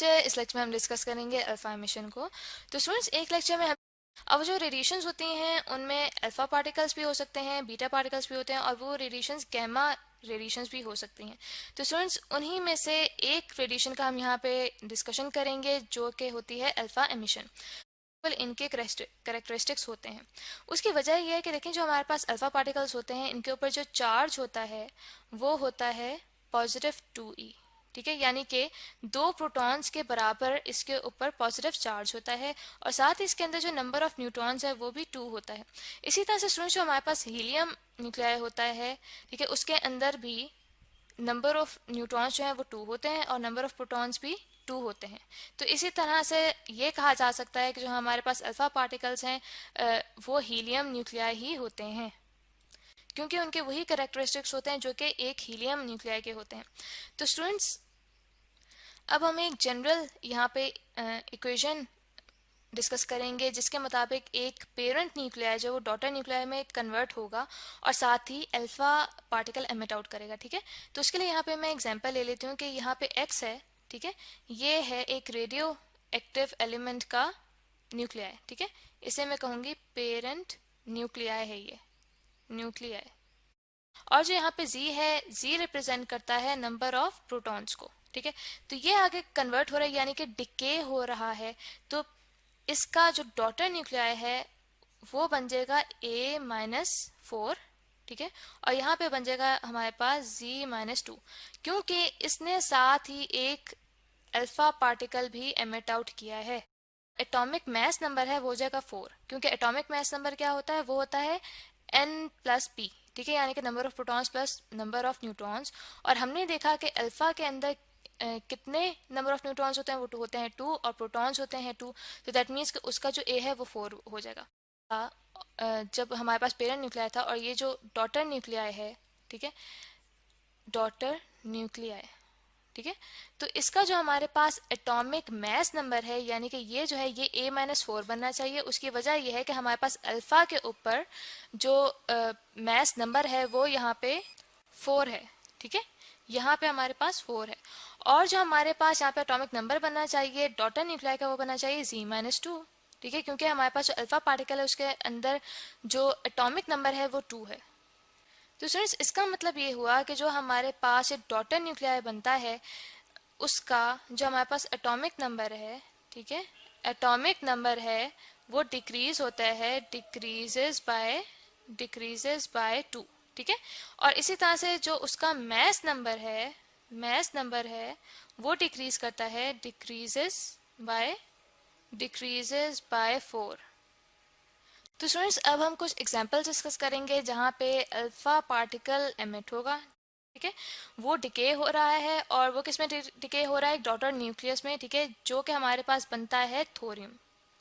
इस लेक्चर में हम डिस्कस करेंगे अल्फा एमिशन को। तो स्टूडेंट्स एक लेक्चर में अब जो रेडिएशंस होती हैं उनमें अल्फा पार्टिकल्स भी हो सकते हैं, बीटा पार्टिकल्स भी होते हैं और वो रेडिएशंस गैमा रेडिएशंस भी हो सकती हैं। तो स्टूडेंट्स उन्हीं में से एक रेडिएशन का हम यहाँ पे डिस्कशन करेंगे जो कि होती है अल्फा एमिशन। इनके करेक्टरिस्टिक्स होते हैं। उसकी वजह यह है कि देखें जो हमारे पास अल्फा पार्टिकल्स होते हैं इनके ऊपर जो चार्ज होता है वो होता है +2e। ठीक है, यानी कि 2 प्रोटॉन्स के बराबर इसके ऊपर पॉजिटिव चार्ज होता है और साथ ही इसके अंदर जो नंबर ऑफ न्यूट्रॉन्स है वो भी 2 होता है। इसी तरह से स्टूडेंट्स जो हमारे पास हीलियम न्यूक्लियाई होता है, ठीक है, उसके अंदर भी नंबर ऑफ न्यूट्रॉन्स जो है वो 2 होते हैं और नंबर ऑफ प्रोटॉन्स भी 2 होते हैं। तो इसी तरह से ये कहा जा सकता है कि जो हमारे पास अल्फा पार्टिकल्स हैं वो हीलियम न्यूक्लियाई ही होते हैं, क्योंकि उनके वही कैरेक्टरिस्टिक्स होते हैं जो कि एक हीलियम न्यूक्लियाई के होते हैं। तो स्टूडेंट्स अब हम एक जनरल यहाँ पे इक्वेशन डिस्कस करेंगे जिसके मुताबिक एक पेरेंट न्यूक्लियाई जो वो डॉटर न्यूक्लियाई में कन्वर्ट होगा और साथ ही अल्फा पार्टिकल एमिट आउट करेगा। ठीक है, तो उसके लिए यहाँ पे मैं एग्जांपल ले लेती हूँ कि यहाँ पे एक्स है, ठीक है, ये है एक रेडियो एक्टिव एलिमेंट का न्यूक्लियाई। ठीक है, इसे मैं कहूँगी पेरेंट न्यूक्लियाई है ये न्यूक्लियाई। और जो यहाँ पे जी है, जी रिप्रेजेंट करता है नंबर ऑफ प्रोटॉन्स को। ठीक है, तो ये आगे कन्वर्ट हो रहा है यानी कि डिके हो रहा है, तो इसका जो डॉटर न्यूक्लियाई है वो बन जाएगा A-4। ठीक है, और यहाँ पे बन जाएगा हमारे पास Z-2, क्योंकि इसने साथ ही एक अल्फा पार्टिकल भी एमिट आउट किया है। एटॉमिक मास नंबर है वो हो जाएगा 4, क्योंकि एटॉमिक मास नंबर क्या होता है, वो होता है N+P। ठीक है, यानी कि number of protons plus number of neutrons. और हमने देखा कि अल्फा के अंदर कितने नंबर ऑफ न्यूट्रॉन्स होते हैं, वो 2 होते हैं 2 और प्रोटॉन्स होते हैं 2। तो दैट मीन्स कि उसका जो ए है वो 4 हो जाएगा। जब हमारे पास पेरेंट न्यूक्लियाई था और ये जो डॉटर न्यूक्लियाई है, ठीक है, डॉटर न्यूक्लियाई, ठीक है, तो इसका जो हमारे पास एटॉमिक मास नंबर है यानी कि ये जो है ये A-4 बनना चाहिए। उसकी वजह यह है कि हमारे पास अल्फा के ऊपर जो मास नंबर है वो यहाँ पे 4 है। ठीक है, यहाँ पे हमारे पास 4 है और जो हमारे पास यहाँ पे एटॉमिक नंबर बनना चाहिए डॉटर न्यूक्लियाई का वो बनना चाहिए Z-2। ठीक है, क्योंकि हमारे पास जो अल्फा पार्टिकल है उसके अंदर जो एटॉमिक नंबर है वो 2 है। तो स्टूडेंट्स इसका मतलब ये हुआ कि जो हमारे पास एक डॉटर न्यूक्लियाई बनता है उसका जो हमारे पास एटॉमिक नंबर है, ठीक है, एटॉमिक नंबर है वो डिक्रीज होता है, डिक्रीजेस बाय 2। ठीक है, और इसी तरह से जो उसका मास नंबर है वो डिक्रीज करता है, डिक्रीजेस बाय 4। तो स्टूडेंट्स अब हम कुछ एग्जांपल्स डिस्कस करेंगे जहाँ पे अल्फा पार्टिकल एमिट होगा। ठीक है, वो डिके हो रहा है और वो किस में डिके हो रहा है, एक डॉटर न्यूक्लियस में। ठीक है, जो कि हमारे पास बनता है थोरियम।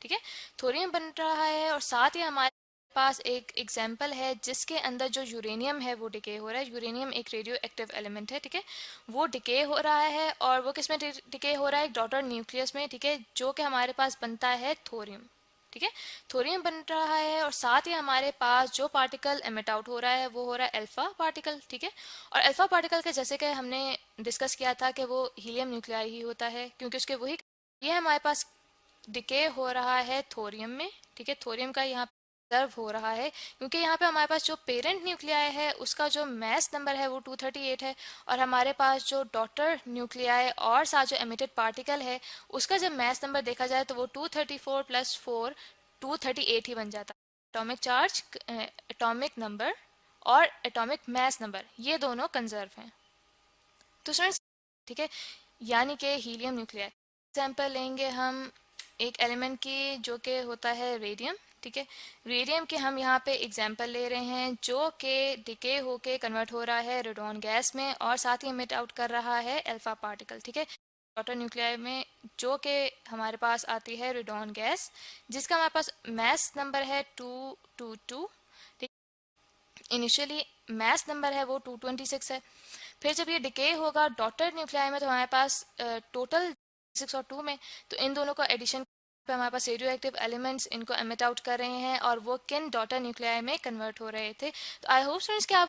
ठीक है, थोरियम बन रहा है और साथ ही हमारे पास एक एग्जाम्पल है जिसके अंदर जो यूरेनियम है वो डिके हो रहा है। यूरेनियम एक रेडियो एक्टिव एलिमेंट है। ठीक है, वो डिके हो रहा है और वो किस में डिके हो रहा है, एक डॉटर न्यूक्लियस में। ठीक है, जो कि हमारे पास बनता है थोरियम। ठीक है, थोरियम बन रहा है और साथ ही हमारे पास जो पार्टिकल एमिट आउट हो रहा है वो हो रहा है अल्फा पार्टिकल। ठीक है, और अल्फा पार्टिकल के जैसे कि हमने डिस्कस किया था कि वो हीलियम न्यूक्लियाई ही होता है, क्योंकि उसके वही ये हमारे पास डिके हो रहा है थोरियम में। ठीक है, थोरियम का यहाँ सर्व हो रहा है क्योंकि यहाँ पे हमारे पास जो पेरेंट न्यूक्लियाई है उसका जो मास नंबर है वो 238 है और हमारे पास जो डॉटर न्यूक्लियाई और साथ जो एमिटेड पार्टिकल है उसका जब मास नंबर देखा जाए तो वो 234 + 4 238 ही बन जाता है। एटॉमिक चार्ज, एटॉमिक नंबर और एटॉमिक मास नंबर ये दोनों कंजर्व हैं। तो स्टूडेंट्स ठीक है, यानी कि हीलियम न्यूक्लियाई एग्जाम्पल लेंगे हम एक एलिमेंट की जो कि होता है रेडियम। ठीक है, रेडियम के हम यहाँ पे एग्जाम्पल ले रहे हैं जो कि डिके होके कन्वर्ट हो रहा है रेडॉन गैस में और साथ ही एमिट आउट कर रहा है अल्फा पार्टिकल। ठीक है, डॉटर न्यूक्लियाई में जो कि हमारे पास आती है रेडॉन गैस जिसका हमारे पास मास नंबर है 222। ठीक, इनिशियली मास नंबर है वो 226 है। फिर जब ये डिके होगा डॉटर न्यूक्लियाई में तो हमारे पास टोटल 6 और 2 में, तो इन दोनों का एडिशन पे हमारे पास रेडियो एक्टिव एलिमेंट्स इनको एमिट आउट कर रहे हैं और वो किन डॉटर न्यूक्लियाई में कन्वर्ट हो रहे थे। तो आई होप स्टूडेंट्स कि आप